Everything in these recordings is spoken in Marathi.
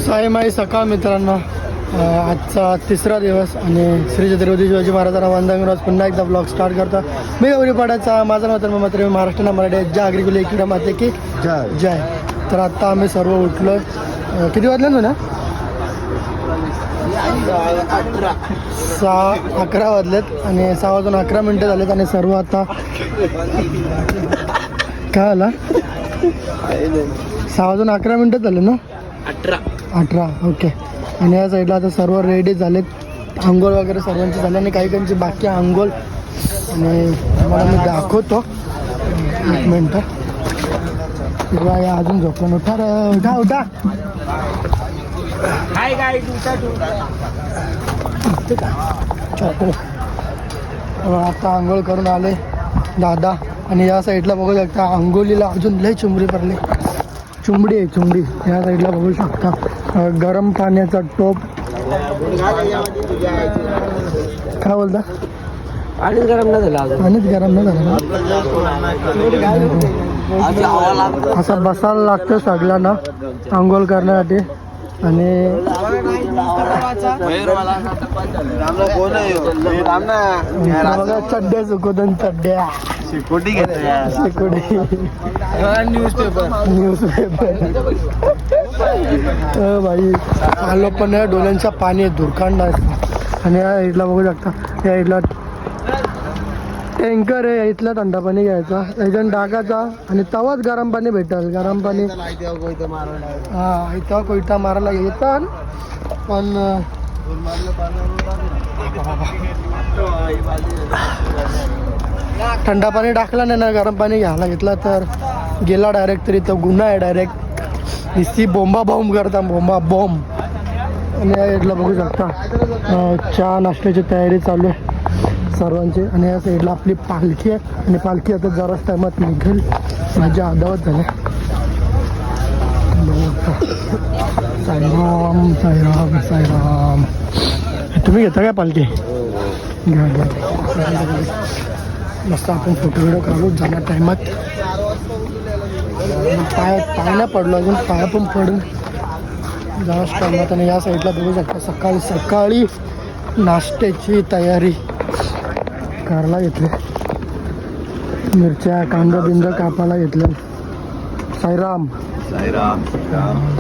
साईमाई सकाळ मित्रांनो, आजचा तिसरा दिवस आणि श्री छत्रपती शिवाजी महाराजांना वंदन पुन्हा एकदा ब्लॉग स्टार्ट करतो. मी गौरीपाड्याचा माझा मात्र महाराष्ट्र मराठी जागरी गुले इकडे माते की जय जय. तर आत्ता आम्ही सर्व उठलो. किती वाजले ना? 6:11 वाजलेत आणि 6:11 झालेत आणि सर्व आता काय आला 6:11 झाले ना? 18 ओके. आणि या साईडला आता सर्व रेडी झालेत. आंघोळ वगैरे सर्वांचे झाले आणि काही काहींची बाकी आंघोळ. आणि मला मी दाखवतो एक मिनटं. या अजून झोपलं. उठा रे, उठा उठा. आता आंघोळ करून आले दादा. आणि या साईडला बघू शकता आंघोळीला अजून लय चुंबडी पडली. चुंबडी आहे चुंबडी. या साईडला बघू शकता गरम पाण्याचा टोप. काय बोलता? पाणीच गरम नाही झालं. पाणीच गरम नाही झालं. असं बसायला लागतं सगळ्यांना आंघोळ करण्यासाठी. आणि बघा चड्ड्या सुकवतात. चड्ड्या शेकोटी घेतो. शेकोटी न्यूजपेपर भाई आलो पण डोळ्यांच्या पाणी धुरकांड आहे. आणि या इथला बघू शकता या इथला टँकर आहे. इथला थंड पाणी घ्यायचा याच्यानं टाकायचा आणि तवाच गरम पाणी भेटेल. गरम पाणी हा इथं कोयता मारायला येतात पण थंड पाणी टाकलं नाही ना गरम पाणी घ्यायला घेतला तर गेला डायरेक्ट. तरी तो गुन्हा आहे डायरेक्ट. नुसती बोंबा बॉम्ब करता बोंबा बॉम्ब. आणि इथला बघू शकता चहा नाश्त्याची तयारी चालू आहे सर्वांची. आणि या साईडला आपली पालखी आहे आणि पालखी आता जराच टायमात निघेल. माझ्या अदावत झालं. साईराम साईराम साईराम. तुम्ही घेता काय पालखी? घ्या घ्या. मस्त आपण फोटो व्हिडिओ काढू जाणार टायमात. पाय नाही पडलो अजून. पाया पण पडून जास्त टायमात. आणि या साईडला बघू शकता सकाळी सकाळी नाश्त्याची तयारी करायला घेतली. मिरच्या कांदा बिंदा कापायला घेतलं. साईराम साईराम.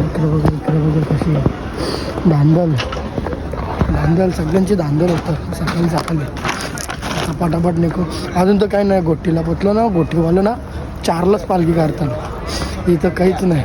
इकडे बघू कशी धांदल धांदल सगळ्यांची धांदल होतं सकाळी सकाळी. आता पटापट निघू. अजून तर काही नाही. गोटीला पोचलो ना. गोटीवालं ना 4लाच पालखी काढताना. इथं काहीच नाही.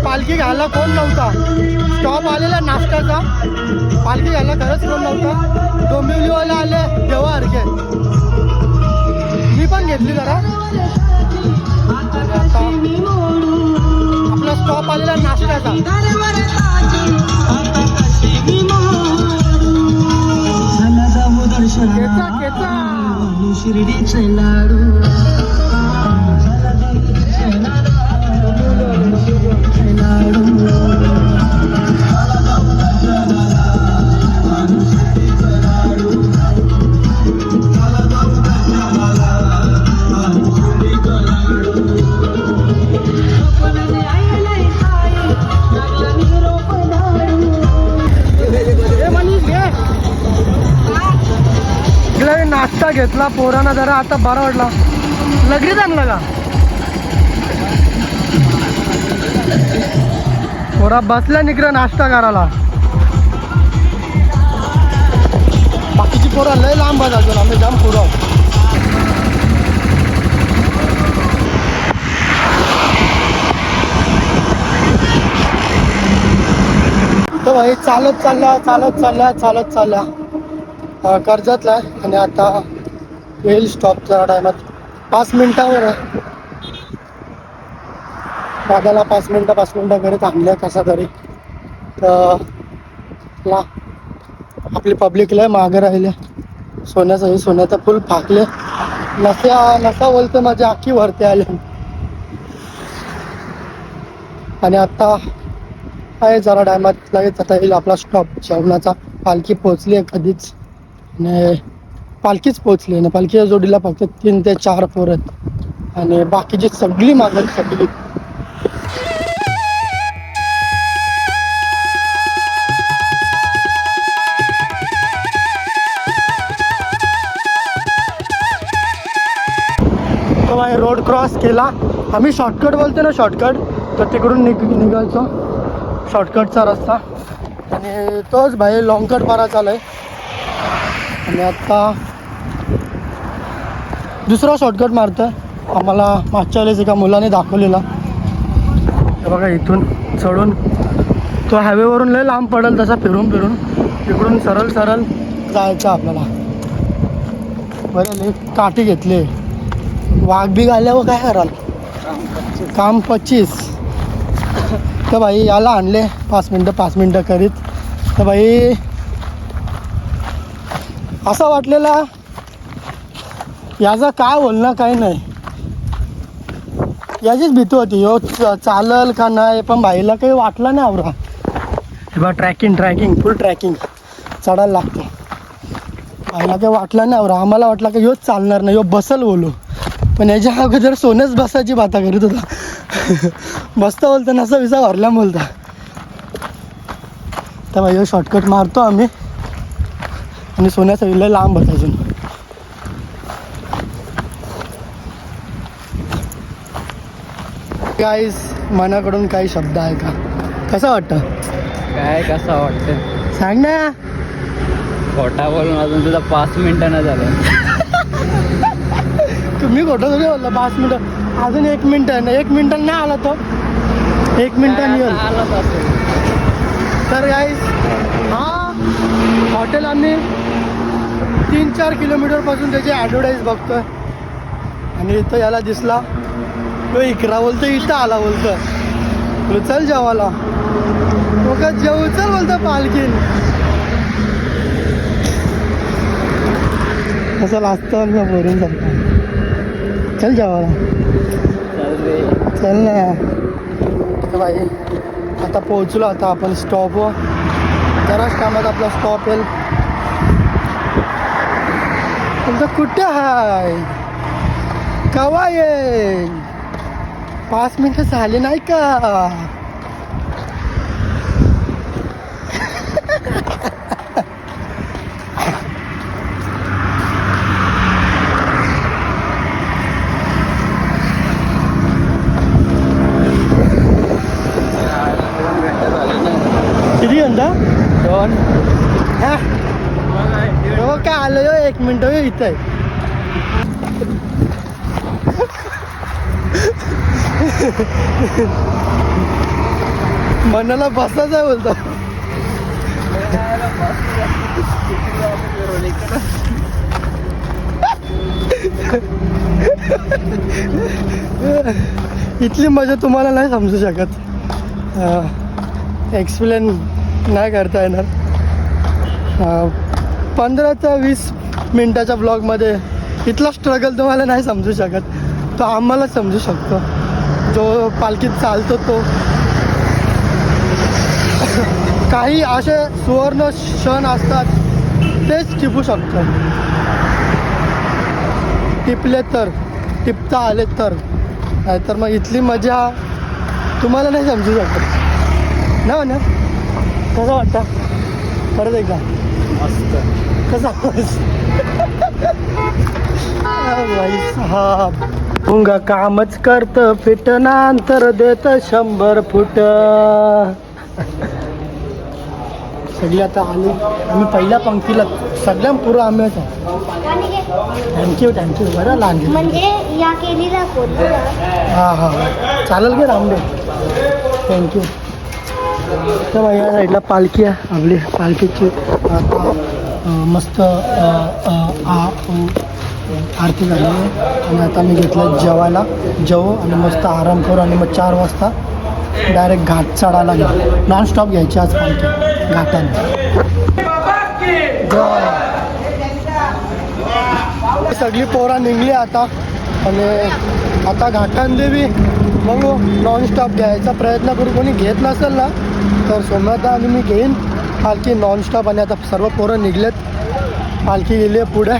पालखी घ्यायला कोण नव्हता. स्टॉप आलेला नाश्त्याचा. पालखी घ्यायला खरंच कोण नव्हता. डोंबिवलीवाले आले देवासारखे. मी पण घेतली जरा. आपला स्टॉप आलेला नाश्त्याचा. शिर्डीचे लाडू नाश्ता घेतला पोरांना जरा आता बरा वाटला. लगेच आणला का पोरा बसल्या निघलं नाश्ता करायला. बाकीची पोरं लय लांब अजून आम्ही जाम पोरं. तर भाई चालत चालल्या कर्जतला आहे. आणि आता येईल स्टॉपच्या टायमात 5 मिनिटावर आहे. दादाला 5 मिनिटं घरी थांबले कसा तरी. तर आपली पब्लिक लय मागे राहिले. सोन्याचं फुल फाकले. नसा बोलते माझी आखी वरती आले. आणि आता आहे जरा टायमात लगेच आता येईल आपला स्टॉप जेवणाचा. पालखी पोचली आहे कधीच. आणि पालखीच पोचली आहे ना. पालखीच्या जोडीला फक्त 3 ते 4 पोरं आहेत. आणि बाकीची सगळी मागं सगळी. रोड क्रॉस केला आम्ही. शॉर्टकट बोलतो ना शॉर्टकट. तर तिकडून निघायचो शॉर्टकटचा रस्ता. आणि तोच भाई लॉंगकट मारा चालू आहे. आणि आता दुसरा शॉर्टकट मारतोय. आम्हाला मागच्या वेळेस एका मुलाने दाखवलेला. बघा इथून चढून तो हायवेवरून लय लांब पडेल तसा फिरून इकडून सरळ जायचं आपल्याला. बरं काठी घेतली. वाघ बी आल्यावर काय कराल काम 25. तर भाई याला आणले 5 मिनटं करीत. तर भाई असं वाटलेला याचा काय बोलणं काही नाही. याचीच भीती होती यो चालल का नाही. पण भाईला काही वाटलं नाही आवरा. किंवा ट्रॅकिंग फुल ट्रॅकिंग चढायला लागते. भाईला काही वाटलं नाही आवरा. आम्हाला वाटलं की योच चालणार नाही यो बसल बोलू. पण याच्या अगोदर सोनच बसायची बाता करीत होता. बसता बोलता नसा विसा भरल्या बोलता. तर भाई शॉर्टकट मारतो आम्ही. आणि सोन्याचा विला लांब होता अजून. गाईस मनाकडून काही शब्द आहे का? कसं वाटतं? काय कसं वाटतं सांग ना. खोटा बोलून अजून तुझा 5 मिनिटं नाही झालं. तुम्ही खोटं थोडी बोलला. 5 मिनिटं अजून 1 मिनिटं नाही. 1 मिनिटं नाही आला तो. 1 मिनिटांनी येईल. आलाच असेल. तर गाईस हा हॉटेल आम्ही 3-4 किलोमीटरपासून त्याची ॲडव्हर्टाईज बघतोय. आणि इथं याला दिसला तो इकरा बोलतो. इथं आला बोलतो चल जेवायला. तो का जेऊ चल बोलतो पालखीन. असं लाजतं मी बोलून सांगतो. चल जेवायला चल ना. भाई आता पोहोचलो. आता आपण स्टॉपवर जराच टायमात आपला स्टॉप येईल. तुमचं कुठे आहे कवा येईल? 5 मिनिटं झाले नाही का? किती घंटा? 2 हा हो काय आलं यो 1 मिनिट इथं आहे. मनाला बसायचं आहे बोलतो. इथली मजा तुम्हाला नाही समजू शकत. एक्सप्लेन नाही करता येणार. 15 ते 20 मिनटाच्या ब्लॉगमध्ये इथला स्ट्रगल तुम्हाला नाही समजू शकत. तो आम्हाला समजू शकतो. जो पालखीत चालतो तो. काही असे सुवर्ण क्षण असतात तेच टिपू शकतो. टिपले तर टिपता आले तर. नाहीतर मग इथली मजा तुम्हाला नाही समजू शकत ना. ना कसं वाटतं परत एकदा? मस्त. कसं हा मुंगा कामच करत फिटनांतर देत 100 फूट. सगळे आता आले आम्ही पहिल्या पंक्तीला सगळ्या पुरं आम्ही थँक्यू थँक्यू बरं लहान म्हणजे या केलीला कोण हां हां चालेल की रामदेव थँक्यू. तर या साईडला पालखी आहे आपली पालखीची आता मस्त आरती झाली आहे आणि आता मी घेतलं जेवायला जेवू आणि मस्त आराम करू आणि मग 4 वाजता डायरेक्ट घाट चढायला गेलो. नॉन स्टॉप घ्यायची आज पालखी घाटाने. सगळी पोरा निघली आता आणि आता घाटांदेवी बघू नॉन स्टॉप घ्यायचा प्रयत्न करू. कोणी घेत नसेल ना तर सोमनाथा आणि मी घेईन पालखी नॉनस्टॉप. आणि आता सर्व पोरं निघलेत पालखी गेली आहे पुढे.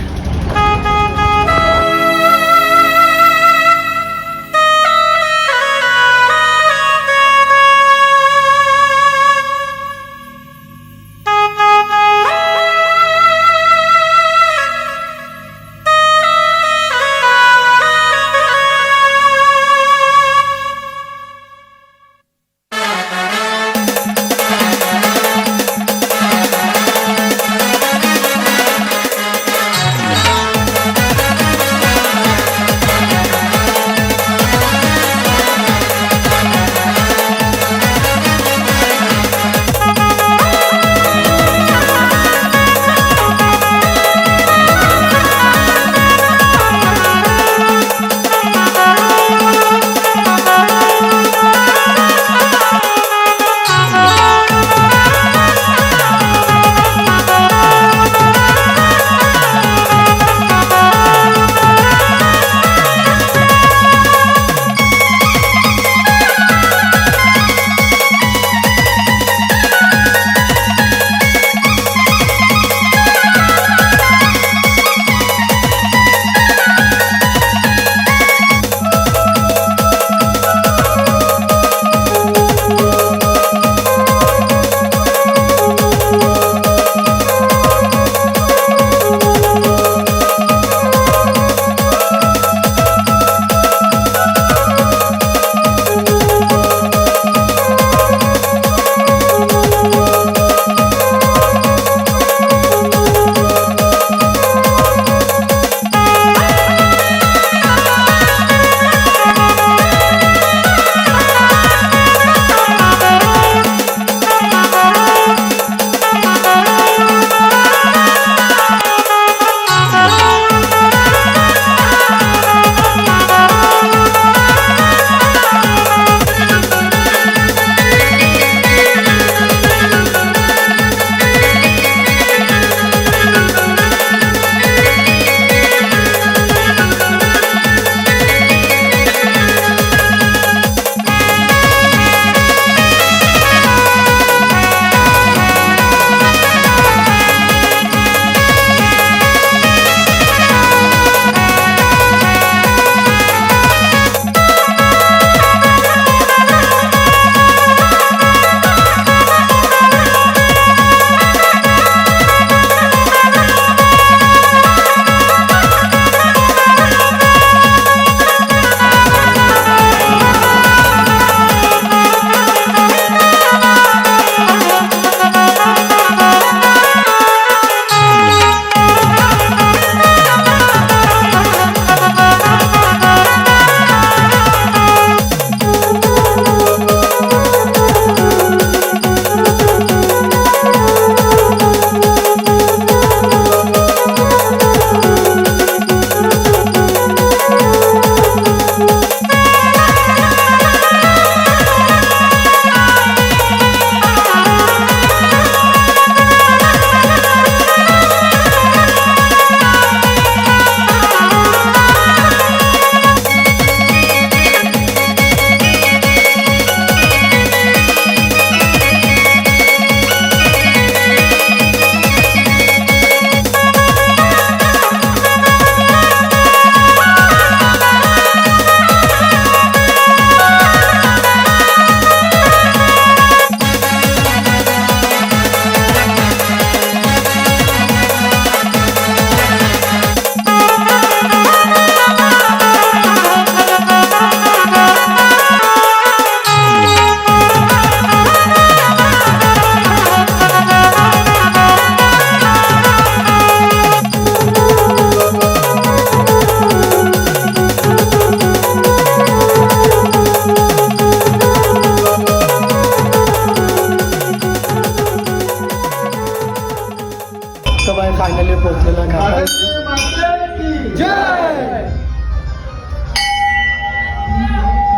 जय.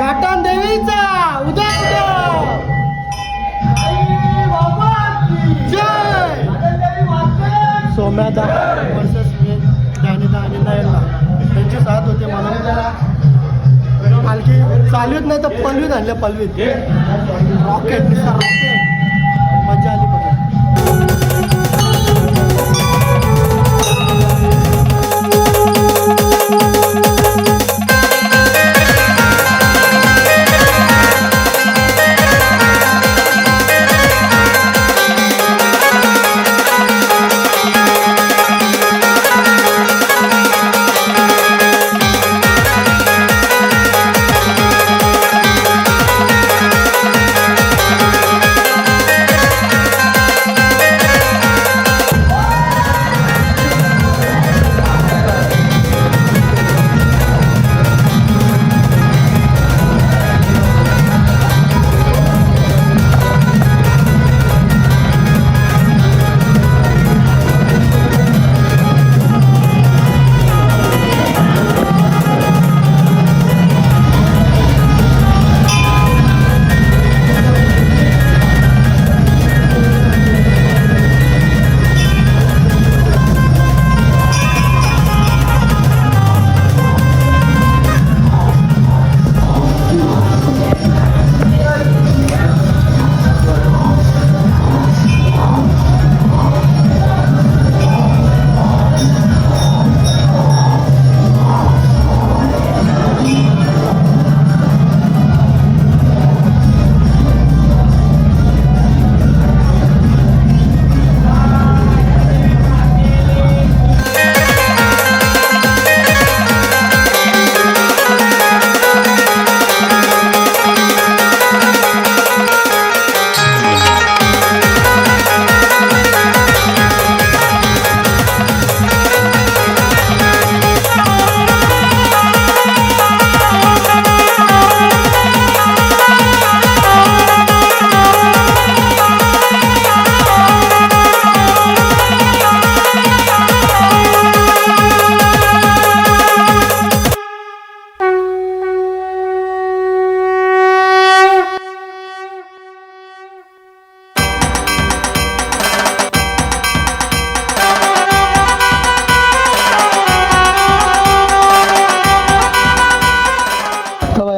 घाटन देवीचा उदय जय. सोम्यादा वर्सेस ज्ञानीदा आणि नयनला त्यांची साथ होते म्हणून पालखी चालवीत नाही तर पलवीत आणल्या पलवीत रॉकेट मजा आली बघा.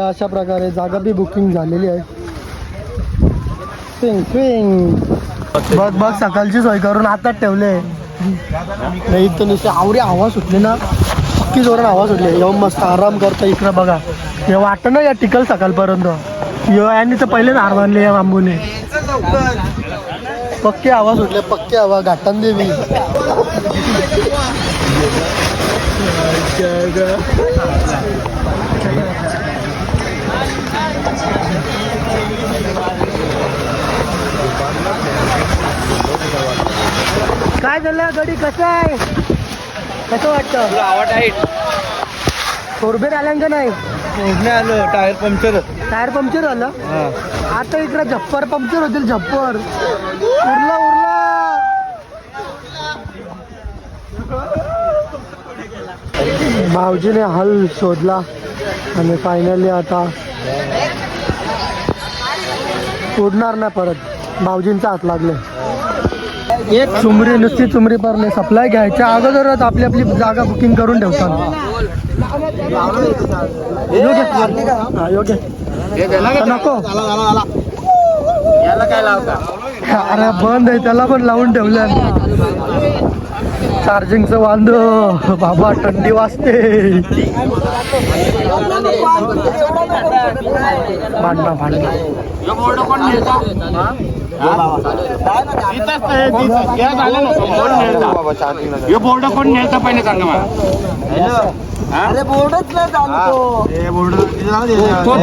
अशा प्रकारे जागा बी बुकिंग झालेली आहे. स्विंग स्विंग बघ बघ सकाळची सोय करून हातात ठेवले नाही तर नुसते आवडी हवा सुटली ना पक्की जोरात हवा सुटली येऊन मस्त आराम करता इकडं बघा हे वाटतं ना या टिकल सकाळपर्यंत यांनी तर पहिलेच हार बांधले या बांबूने पक्की हवा सुटले पक्की हवा घाटन देवी काय झालं गडी कसं आहे कसं वाटतं आवड आहे फोरबेर आल्या का नाही आलं टायर पंक्चर झालं आता इकडे झप्पर पंक्चर होतील झप्पर उरला उरला भाऊजीने हल शोधला आणि फायनली आता उडणार नाही परत भाऊजींचा हात लागले एक चुमरी नुसती चुमरी परले सप्लाय घ्यायच्या अगोदरच आपली आपली जागा बुकिंग करून ठेवतात योग्य नको अरे बंद आहे त्याला पण लावून ठेवल्या चार्जिंगचं वांद बाबा थंडी वाजते भांडणं बोर्ड कोण न्यायचा पहिले सांगा मला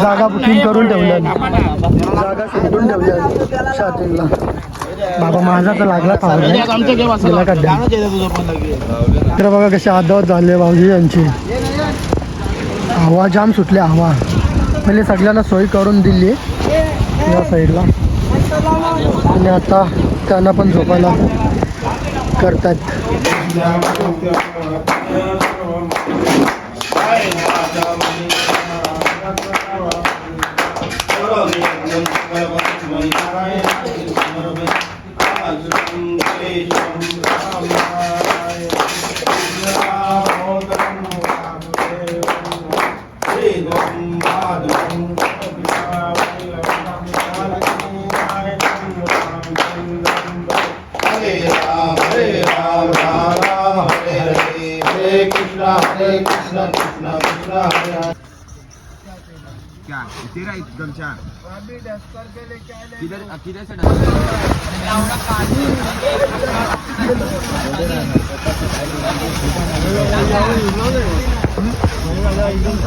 जागा बुकिंग करून ठेवल्या जागा शोधून ठेवल्या चार्जिंगला बाबा माझा तर लागला तर बघा कसे आदत झाले भाऊजी यांची हवा जाम सुटले हवा पहिले सगळ्यांना सोय करून दिली या साईडला आणि आता त्यांना पण झोपायला करतात कृष्ण कृष्ण कृष्ण हरे हरे। क्या तेरा एकदम चार किधर किधर से एकदम